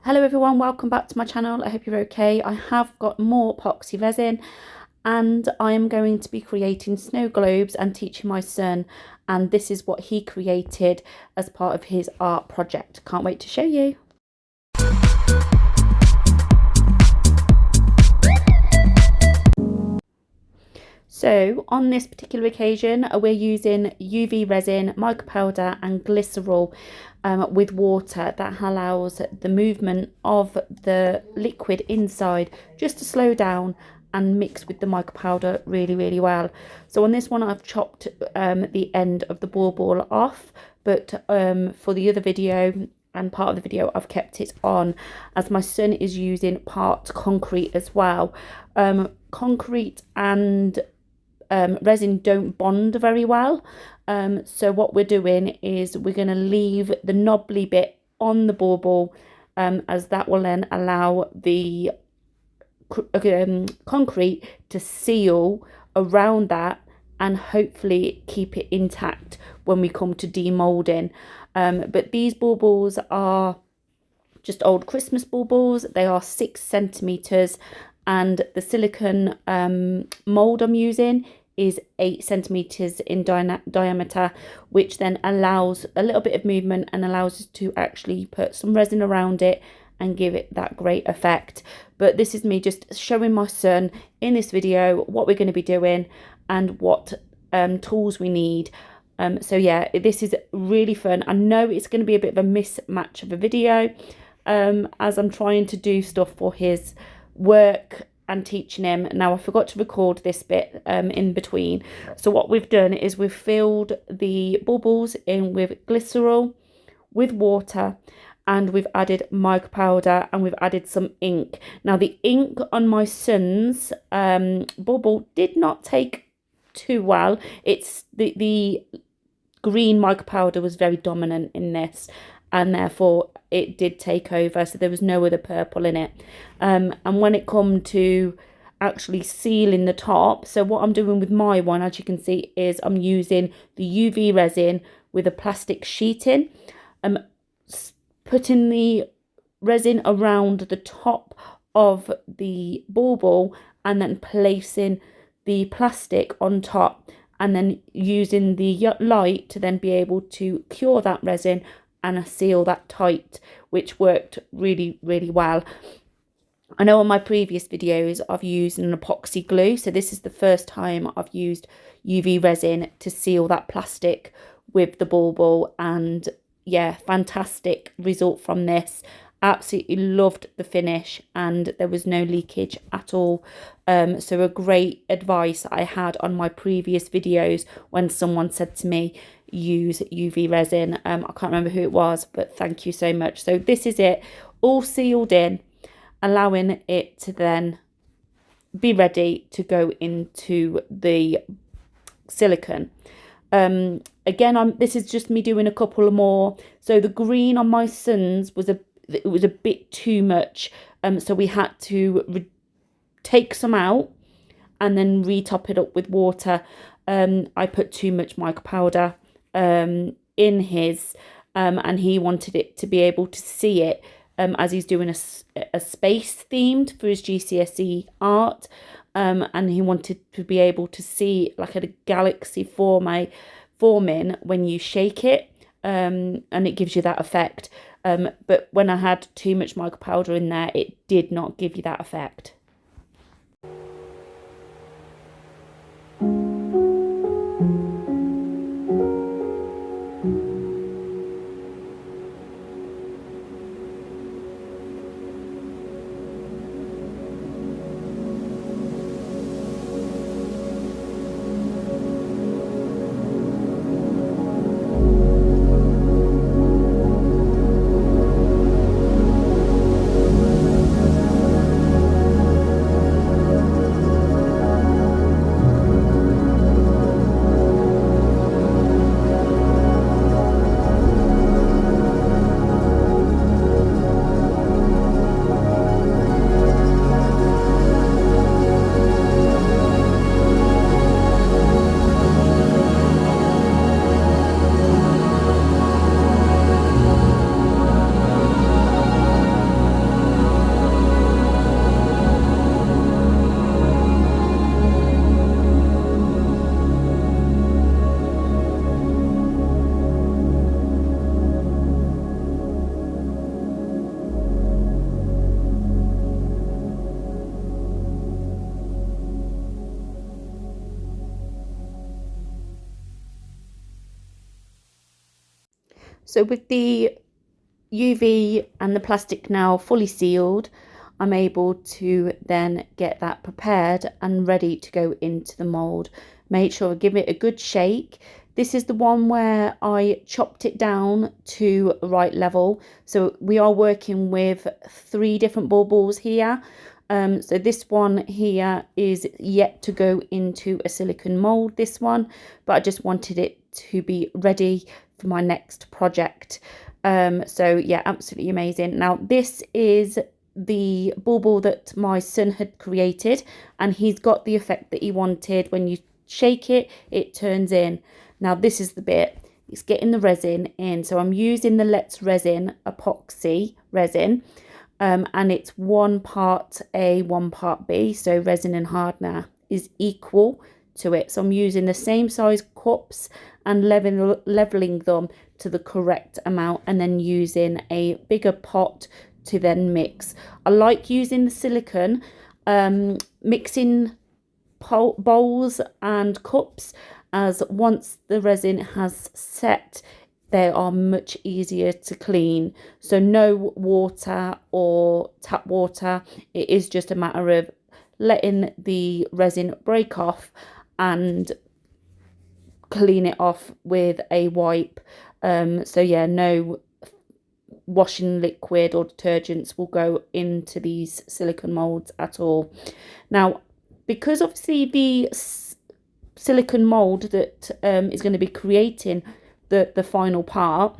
Hello everyone, welcome back to my channel. I hope you're okay. I have got more epoxy resin and I am going to be creating snow globes and teaching my son, and this is what he created as part of his art project. Can't wait to show you. So on this particular occasion we're using UV resin, mica powder and glycerol with water that allows the movement of the liquid inside just to slow down and mix with the mica powder really well. So on this one I've chopped the end of the bauble off, but for the other video and part of the video I've kept it on as my son is using part concrete as well. Concrete and resin don't bond very well, so what we're doing is we're going to leave the knobbly bit on the bauble, as that will then allow the concrete to seal around that and hopefully keep it intact when we come to demolding. But these baubles are just old Christmas baubles. They are 6 centimeters and the silicone mold I'm using is 8 centimeters in diameter, which then allows a little bit of movement and allows us to actually put some resin around it and give it that great effect. But this is me just showing my son in this video what we're going to be doing and what tools we need. So yeah, this is really fun. I know it's going to be a bit of a mismatch of a video as I'm trying to do stuff for his work and teaching him. Now I forgot to record this bit in between. So what we've done is we've filled the bubbles in with glycerol, with water, and we've added mica powder and we've added some ink. Now the ink on my son's bubble did not take too well. It's the green mica powder was very dominant in this, and therefore it did take over, so there was no other purple in it. And when it come to actually sealing the top, so what I'm doing with my one, as you can see, is I'm using the UV resin with a plastic sheeting. Putting the resin around the top of the bauble and then placing the plastic on top, and then using the light to then be able to cure that resin and seal that tight, which worked really well. I know on my previous videos I've used an epoxy glue, so this is the first time I've used UV resin to seal that plastic with the bauble, and yeah, fantastic result from this. Absolutely loved the finish and there was no leakage at all. So a great advice I had on my previous videos when someone said to me use UV resin. I can't remember who it was, but thank you so much. So this is it, all sealed in, allowing it to then be ready to go into the silicone. Again, this is just me doing a couple more. So the green on my son's was a bit too much, so we had to take some out and then retop it up with water. I put too much mica powder in his, and he wanted it to be able to see it as he's doing a space themed for his GCSE art, and he wanted to be able to see like a galaxy forming when you shake it, and it gives you that effect. But when I had too much mica powder in there, it did not give you that effect. So with the UV and the plastic now fully sealed, I'm able to then get that prepared and ready to go into the mold. Make sure I give it a good shake. This is the one where I chopped it down to the right level. So we are working with 3 different baubles here. So this one here is yet to go into a silicone mold, this one, but I just wanted it to be ready for my next project. So yeah, absolutely amazing. Now this is the bauble that my son had created, and he's got the effect that he wanted. When you shake it, it turns in. Now this is the bit, it's getting the resin in. So I'm using the Let's Resin epoxy resin, and it's 1 part A, 1 part B. So resin and hardener is equal to it. So I'm using the same size cups and leveling them to the correct amount, and then using a bigger pot to then mix. I like using the silicone, mixing bowls and cups, as once the resin has set, they are much easier to clean. So no water or tap water, it is just a matter of letting the resin break off and clean it off with a wipe. So yeah, no washing liquid or detergents will go into these silicone molds at all. Now, because obviously the silicone mold that is going to be creating the final part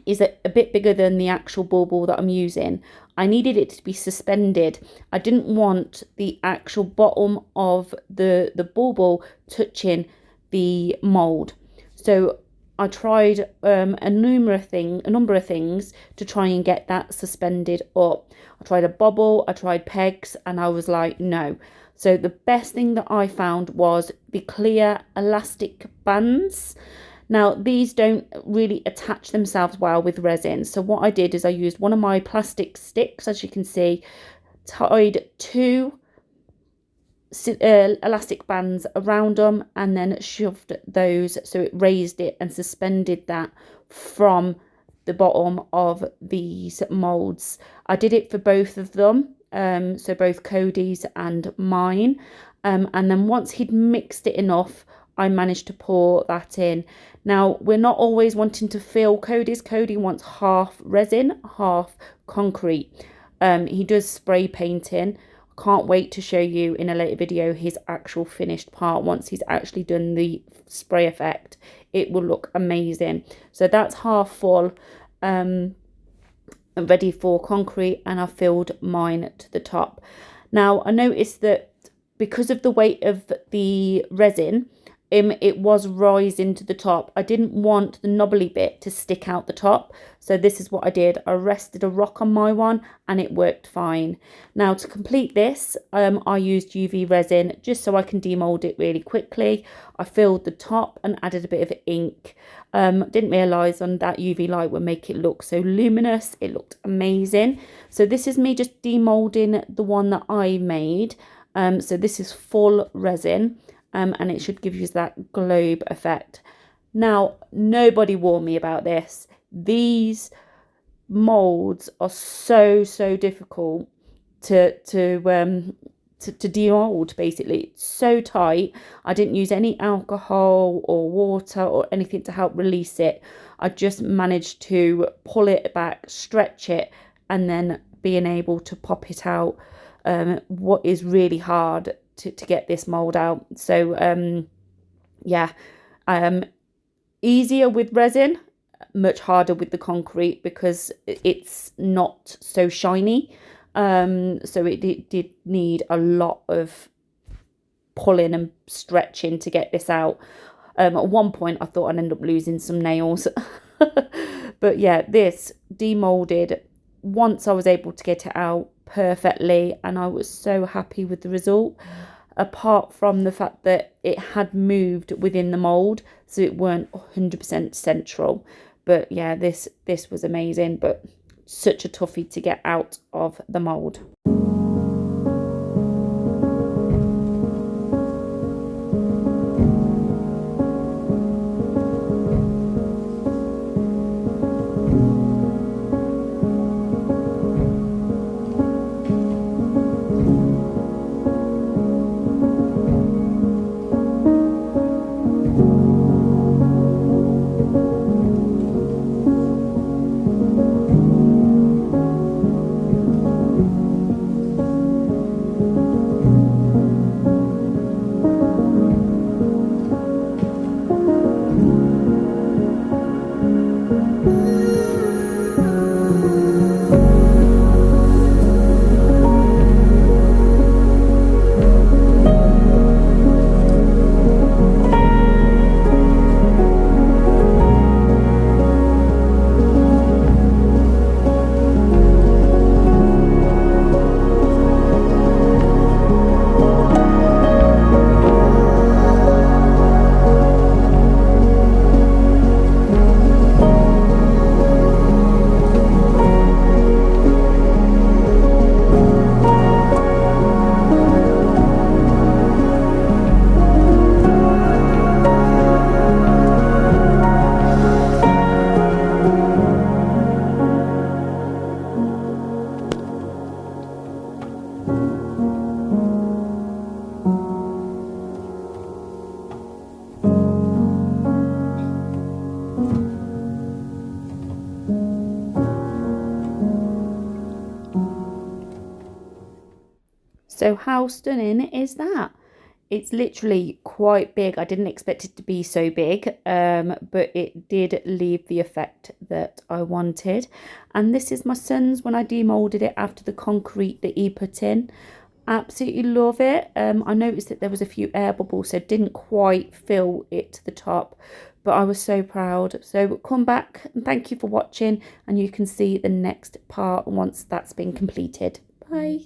is a bit bigger than the actual bauble that I'm using, I needed it to be suspended. I didn't want the actual bottom of the bauble touching the mold. So I tried a number of things to try and get that suspended up. I tried a bobble, I tried pegs, and I was like, no. So the best thing that I found was the clear elastic bands. Now these don't really attach themselves well with resin. So what I did is I used one of my plastic sticks, as you can see, tied 2 elastic bands around them, and then shoved those so it raised it and suspended that from the bottom of these molds. I did it for both of them, so both Cody's and mine, and then once he'd mixed it enough, I managed to pour that in. Now we're not always wanting to fill Cody's. Cody wants half resin, half concrete. He does spray painting. Can't wait to show you in a later video his actual finished part. Once he's actually done the spray effect, it will look amazing. So that's half full, ready for concrete, and I filled mine to the top. Now I noticed that because of the weight of the resin, it was rising to the top. I didn't want the knobbly bit to stick out the top, so this is what I did. I rested a rock on my one and it worked fine. Now to complete this, I used UV resin just so I can demold it really quickly. I filled the top and added a bit of ink. Didn't realise on that UV light would make it look so luminous. It looked amazing. So this is me just demolding the one that I made. So this is full resin. And it should give you that globe effect. Now, nobody warned me about this. These molds are so difficult to demold. Basically, it's so tight. I didn't use any alcohol or water or anything to help release it. I just managed to pull it back, stretch it, and then being able to pop it out. What is really hard to get this mold out. So yeah, easier with resin, much harder with the concrete because it's not so shiny. So it did need a lot of pulling and stretching to get this out. At one point I thought I'd end up losing some nails. But yeah, this demolded once I was able to get it out perfectly, and I was so happy with the result, apart from the fact that it had moved within the mold, so it weren't 100% central. But yeah, this was amazing, but such a toughie to get out of the mold. So how stunning is that? It's literally quite big. I didn't expect it to be so big, but it did leave the effect that I wanted. And this is my son's when I demolded it after the concrete that he put in. Absolutely love it. I noticed that there was a few air bubbles, so didn't quite fill it to the top, but I was so proud. So come back and thank you for watching, and you can see the next part once that's been completed. Bye.